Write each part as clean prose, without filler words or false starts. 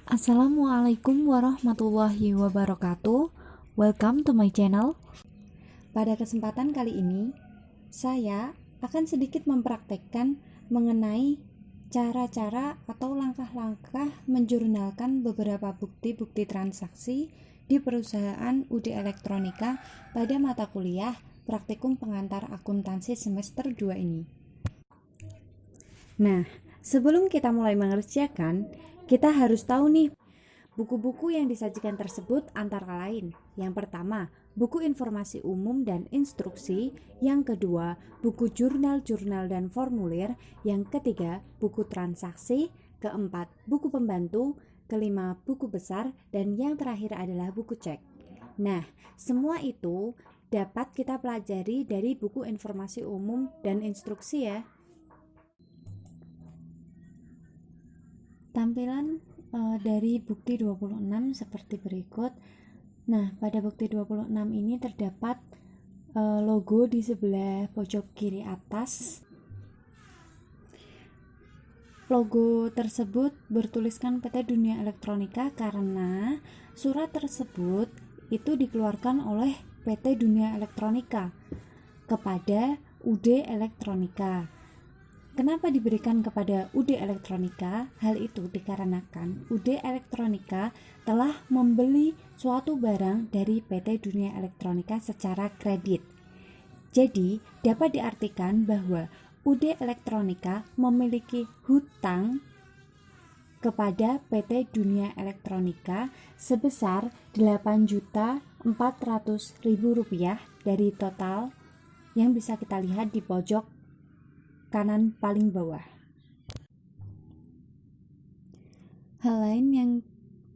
Assalamualaikum warahmatullahi wabarakatuh. Welcome to my channel. Pada kesempatan kali ini, saya akan sedikit mempraktekkan mengenai cara-cara atau langkah-langkah menjurnalkan beberapa bukti-bukti transaksi di perusahaan UD Elektronika pada mata kuliah Praktikum Pengantar Akuntansi semester 2 ini. Nah, sebelum kita mulai mengerjakan, kita harus tahu nih, buku-buku yang disajikan tersebut antara lain. Yang pertama, buku informasi umum dan instruksi. Yang kedua, buku jurnal-jurnal dan formulir. Yang ketiga, buku transaksi. Keempat, buku pembantu. Kelima, buku besar. Dan yang terakhir adalah buku cek. Nah, semua itu dapat kita pelajari dari buku informasi umum dan instruksi ya. Tampilan dari bukti 26 seperti berikut. Nah, pada bukti 26 ini terdapat logo di sebelah pojok kiri atas. Logo tersebut bertuliskan PT Dunia Elektronika karena surat tersebut itu dikeluarkan oleh PT Dunia Elektronika kepada UD Elektronika. Kenapa diberikan kepada UD Elektronika? Hal itu dikarenakan UD Elektronika telah membeli suatu barang dari PT Dunia Elektronika secara kredit. Jadi, dapat diartikan bahwa UD Elektronika memiliki hutang kepada PT Dunia Elektronika sebesar Rp8.400.000 dari total yang bisa kita lihat di pojok kanan paling bawah. Hal lain yang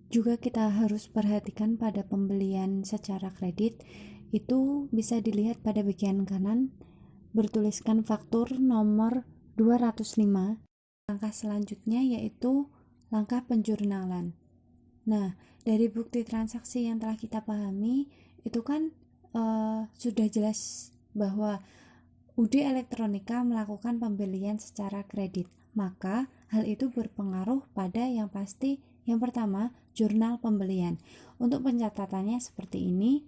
juga kita harus perhatikan pada pembelian secara kredit itu bisa dilihat pada bagian kanan bertuliskan faktur nomor 205. Langkah selanjutnya yaitu langkah penjurnalan. Nah, dari bukti transaksi yang telah kita pahami itu kan sudah jelas bahwa UD Elektronika melakukan pembelian secara kredit, maka hal itu berpengaruh pada yang pasti. Yang pertama, jurnal pembelian. Untuk pencatatannya seperti ini.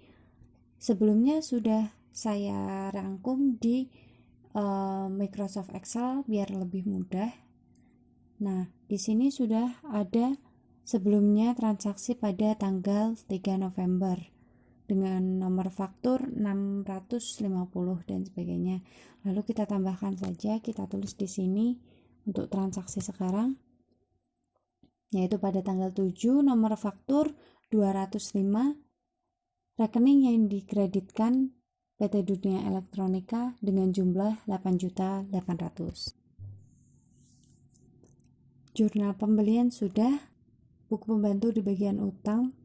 Sebelumnya sudah saya rangkum di Microsoft Excel biar lebih mudah. Nah, di sini sudah ada sebelumnya transaksi pada tanggal 3 November. Dengan nomor faktur 650 dan sebagainya. Lalu kita tambahkan saja, kita tulis di sini untuk transaksi sekarang, yaitu pada tanggal 7 nomor faktur 205, rekening yang dikreditkan PT Dunia Elektronika dengan jumlah 8.800.000. Jurnal pembelian sudah, buku pembantu di bagian utang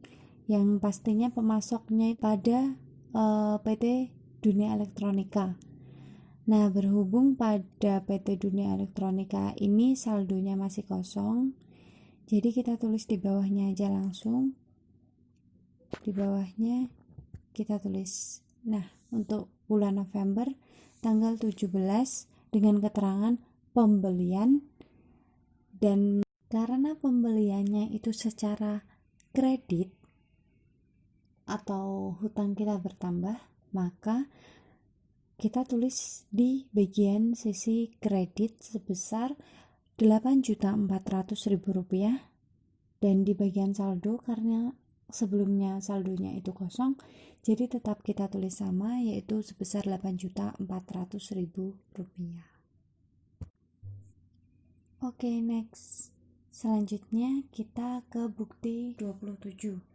yang pastinya pemasoknya pada PT Dunia Elektronika. Nah, berhubung pada PT Dunia Elektronika ini saldonya masih kosong, jadi kita tulis di bawahnya aja langsung. Di bawahnya kita tulis. Nah, untuk bulan November tanggal 17 dengan keterangan pembelian, dan karena pembeliannya itu secara kredit atau hutang kita bertambah, maka kita tulis di bagian sisi kredit sebesar Rp8.400.000, dan di bagian saldo karena sebelumnya saldonya itu kosong, jadi tetap kita tulis sama, yaitu sebesar Rp8.400.000. Oke, next. Selanjutnya kita ke bukti 27.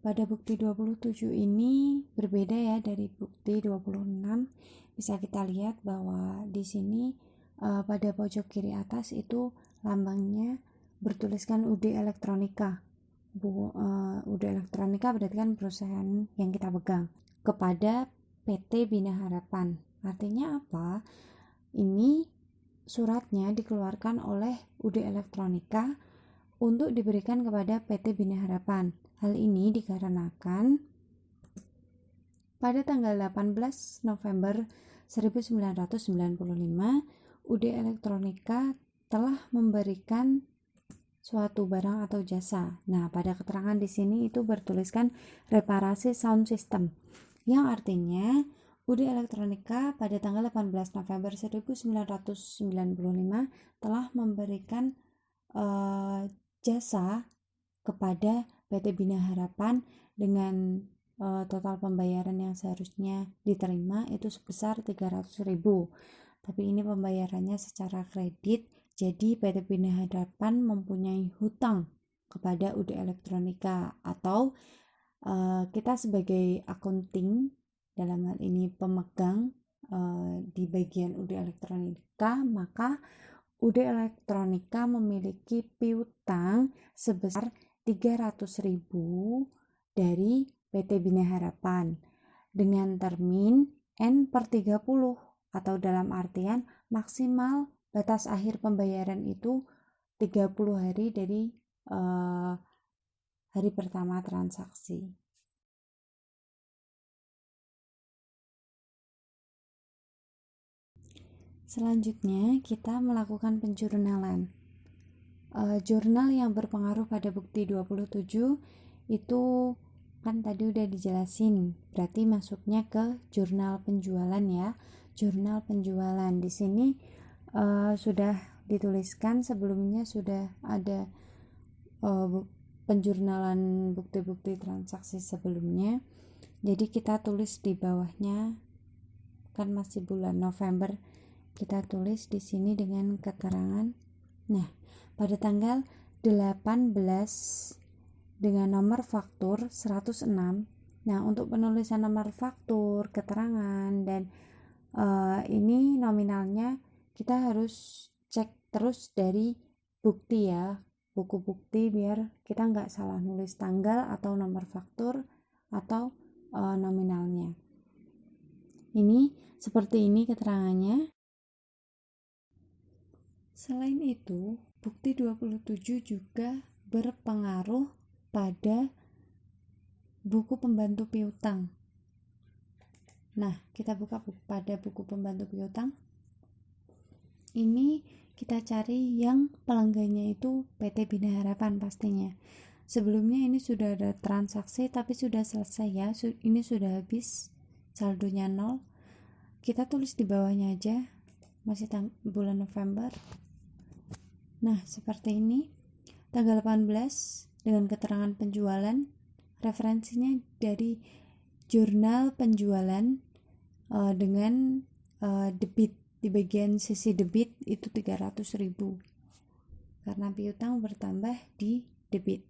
Pada bukti 27 ini berbeda ya dari bukti 26. Bisa kita lihat bahwa di sini pada pojok kiri atas itu lambangnya bertuliskan UD Elektronika. UD Elektronika berarti kan perusahaan yang kita pegang, kepada PT Bina Harapan. Artinya apa? Ini suratnya dikeluarkan oleh UD Elektronika untuk diberikan kepada PT Bina Harapan. Hal ini dikarenakan pada tanggal 18 November 1995 UD Elektronika telah memberikan suatu barang atau jasa. Nah, pada keterangan di sini itu bertuliskan reparasi sound system, yang artinya UD Elektronika pada tanggal 18 November 1995 telah memberikan jasa kepada PT Bina Harapan dengan total pembayaran yang seharusnya diterima itu sebesar 300.000. Tapi ini pembayarannya secara kredit, jadi PT Bina Harapan mempunyai hutang kepada UD Elektronika, atau kita sebagai accounting, dalam hal ini pemegang di bagian UD Elektronika, maka UD Elektronika memiliki piutang sebesar 300.000 dari PT Bina Harapan dengan termin N/30, atau dalam artian maksimal batas akhir pembayaran itu 30 hari dari hari pertama transaksi. Selanjutnya kita melakukan penjurnalan. Jurnal yang berpengaruh pada bukti 27 itu kan tadi udah dijelasin, berarti masuknya ke jurnal penjualan ya. Jurnal penjualan di sini sudah dituliskan, sebelumnya sudah ada penjurnalan bukti-bukti transaksi sebelumnya. Jadi kita tulis di bawahnya, kan masih bulan November, kita tulis di sini dengan keterangan. Nah, pada tanggal 18 dengan nomor faktur 106. Nah, untuk penulisan nomor faktur, keterangan, dan ini nominalnya kita harus cek terus dari bukti ya, buku bukti, biar kita nggak salah nulis tanggal atau nomor faktur atau nominalnya. Ini seperti ini keterangannya. Selain itu, bukti 27 juga berpengaruh pada buku pembantu piutang. Nah, kita buka pada buku pembantu piutang. Ini kita cari yang pelanggannya itu PT Bina Harapan pastinya. Sebelumnya ini sudah ada transaksi tapi sudah selesai ya. Ini sudah habis, saldonya 0. Kita tulis di bawahnya aja, masih bulan November. Nah, seperti ini. Tanggal 18 dengan keterangan penjualan, referensinya dari jurnal penjualan dengan debit. Di bagian sisi debit itu 300.000 karena piutang bertambah di debit.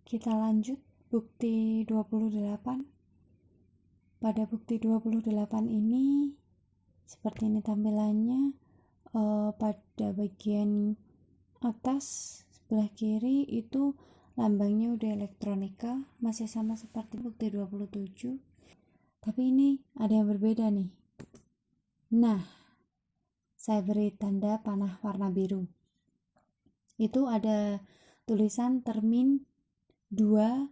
Kita lanjut bukti 28. Pada bukti 28 ini seperti ini tampilannya. Pada bagian atas sebelah kiri itu lambangnya UD Elektronika, masih sama seperti bukti 27, tapi ini ada yang berbeda nih. Nah, saya beri tanda panah warna biru, itu ada tulisan termin 2/10,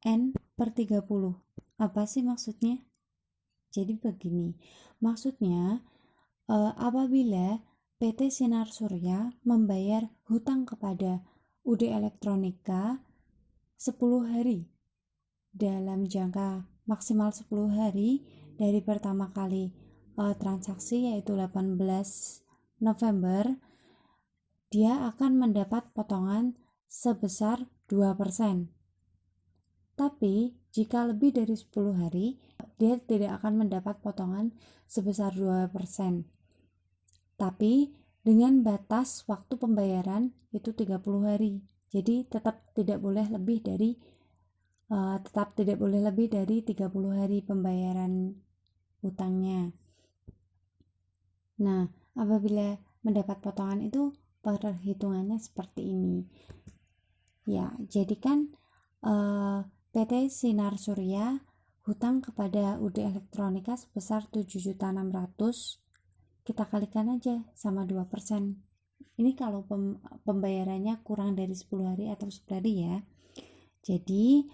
N/30. Apa sih maksudnya? Jadi begini, maksudnya apabila PT Sinar Surya membayar hutang kepada UD Elektronika 10 hari dalam jangka maksimal 10 hari dari pertama kali transaksi, yaitu 18 November, dia akan mendapat potongan sebesar 2%. Tapi jika lebih dari 10 hari, dia tidak akan mendapat potongan sebesar 2%. Tapi dengan batas waktu pembayaran itu 30 hari. Jadi tetap tidak boleh lebih dari 30 hari pembayaran utangnya. Nah, apabila mendapat potongan itu perhitungannya seperti ini. Ya, jadi kan PT Sinar Surya hutang kepada UD Elektronika sebesar 7.600.000, kita kalikan aja sama 2%. Ini kalau pembayarannya kurang dari 10 hari atau 10 hari ya. Jadi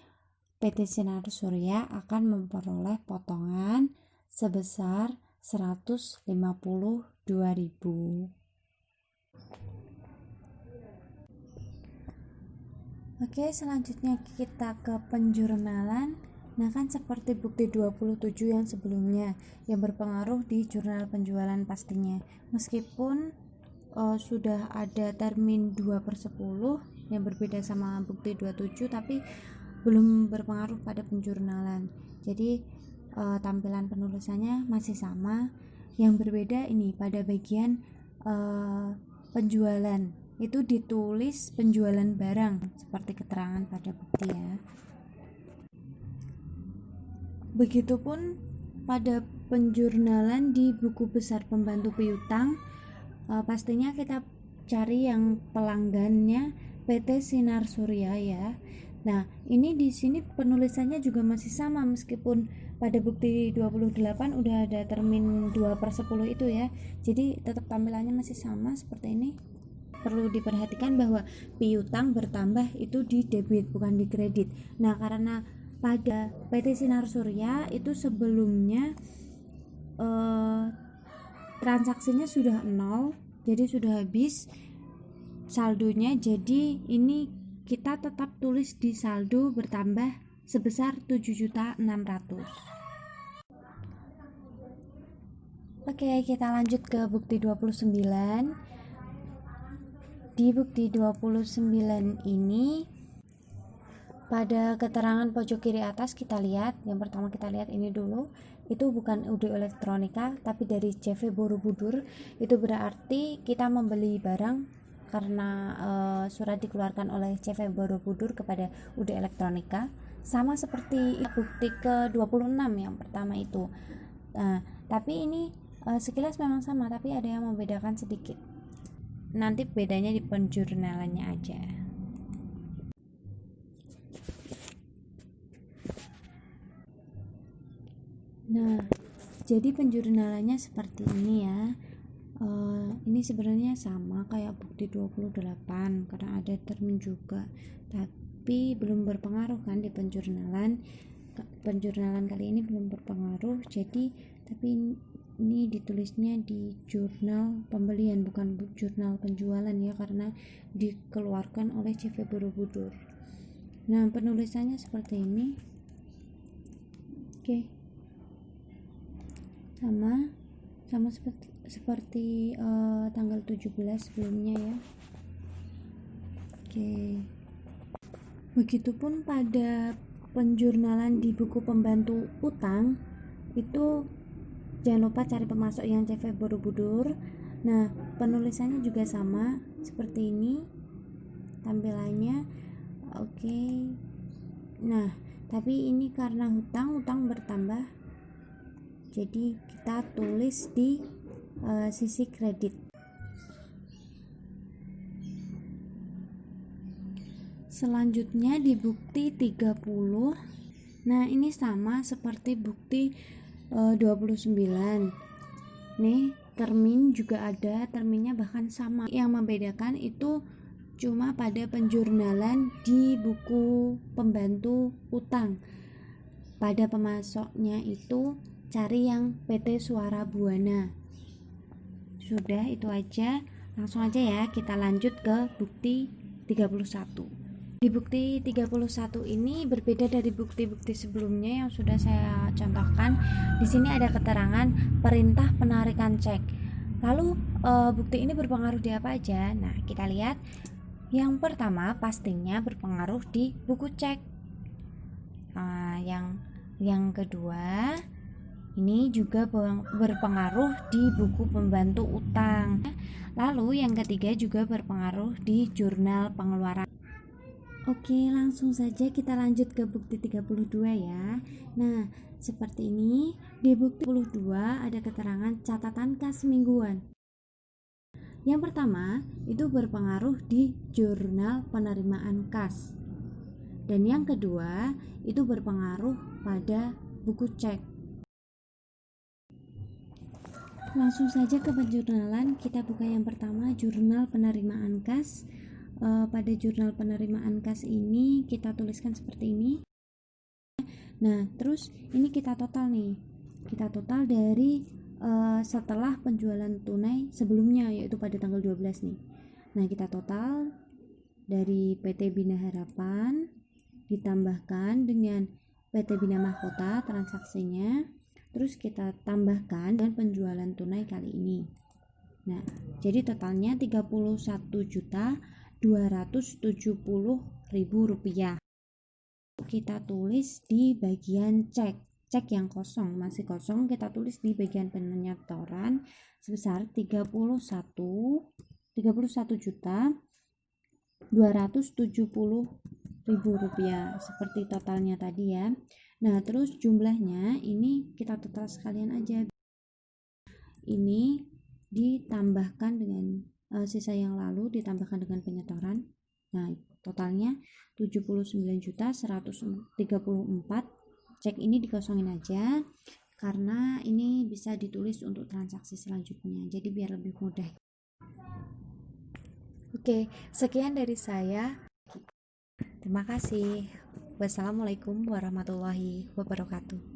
PT Sinar Surya akan memperoleh potongan sebesar 150 2000. Oke, selanjutnya kita ke penjurnalan. Nah, kan seperti bukti 27 yang sebelumnya yang berpengaruh di jurnal penjualan pastinya. Meskipun sudah ada termin 2/10 yang berbeda sama bukti 27, tapi belum berpengaruh pada penjurnalan. Jadi tampilan penulisannya masih sama. Yang berbeda ini pada bagian penjualan, itu ditulis penjualan barang seperti keterangan pada bukti ya. Begitupun pada penjurnalan di buku besar pembantu piutang, pastinya kita cari yang pelanggannya PT Sinar Surya ya. Nah, ini di sini penulisannya juga masih sama meskipun pada bukti 28 udah ada termin 2/10 itu ya. Jadi tetap tampilannya masih sama seperti ini. Perlu diperhatikan bahwa piutang bertambah itu di debit bukan di kredit. Nah, karena pada PT Sinar Surya itu sebelumnya transaksinya sudah 0, jadi sudah habis saldonya. Jadi ini kita tetap tulis di saldo bertambah sebesar 7.600.000. Oke, kita lanjut ke bukti 29. Di bukti 29 ini pada keterangan pojok kiri atas kita lihat, yang pertama kita lihat ini dulu, itu bukan UD Elektronika tapi dari CV Borobudur. Itu berarti kita membeli barang karena surat dikeluarkan oleh CV Borobudur kepada UD Elektronika, sama seperti bukti ke 26 yang pertama itu. Nah, tapi ini sekilas memang sama, tapi ada yang membedakan sedikit. Nanti bedanya di penjurnalannya aja. Nah, jadi penjurnalannya seperti ini ya. Ini sebenarnya sama kayak bukti 28 karena ada termin juga, tapi belum berpengaruh kan di penjurnalan. Penjurnalan kali ini belum berpengaruh, jadi tapi ini ditulisnya di jurnal pembelian bukan jurnal penjualan ya, karena dikeluarkan oleh CV Borobudur. Nah, penulisannya seperti ini. Oke. Sama seperti tanggal 17 sebelumnya ya. Oke. Begitupun pada penjurnalan di buku pembantu utang, itu jangan lupa cari pemasok yang CV Borobudur. Nah, penulisannya juga sama seperti ini tampilannya. Oke. Nah, tapi ini karena hutang bertambah, jadi kita tulis di sisi kredit. Selanjutnya di bukti 30. Nah, ini sama seperti bukti 29. Nih, termin juga ada, terminnya bahkan sama. Yang membedakan itu cuma pada penjurnalan di buku pembantu utang. Pada pemasoknya itu cari yang PT Suara Buana. Sudah, itu aja. Langsung aja ya, kita lanjut ke bukti 31. Di bukti 31 ini berbeda dari bukti-bukti sebelumnya yang sudah saya contohkan. Di sini ada keterangan perintah penarikan cek. Lalu bukti ini berpengaruh di apa aja? Nah, kita lihat. Yang pertama pastinya berpengaruh di buku cek. Yang kedua ini juga berpengaruh di buku pembantu utang. Lalu yang ketiga juga berpengaruh di jurnal pengeluaran. Oke, langsung saja kita lanjut ke bukti 32 ya. Nah, seperti ini. Di bukti 32 ada keterangan catatan kas mingguan. Yang pertama itu berpengaruh di jurnal penerimaan kas. Dan yang kedua itu berpengaruh pada buku cek. Langsung saja ke penjurnalan, kita buka yang pertama, jurnal penerimaan kas. Pada jurnal penerimaan kas ini kita tuliskan seperti ini. Nah, terus ini kita total nih. Kita total dari setelah penjualan tunai sebelumnya, yaitu pada tanggal 12 nih. Nah, kita total dari PT Bina Harapan ditambahkan dengan PT Bina Mahkota transaksinya, terus kita tambahkan dengan penjualan tunai kali ini. Nah, jadi totalnya Rp31.270.000. Kita tulis di bagian cek yang kosong, masih kosong, kita tulis di bagian penyetoran sebesar 31.270.000 rupiah seperti totalnya tadi ya. Nah, terus jumlahnya ini kita total sekalian aja, ini ditambahkan dengan sisa yang lalu ditambahkan dengan penyetoran. Nah, totalnya 79.134. Cek ini dikosongin aja karena ini bisa ditulis untuk transaksi selanjutnya, jadi biar lebih mudah. Oke, sekian dari saya. Terima kasih. Wassalamualaikum warahmatullahi wabarakatuh.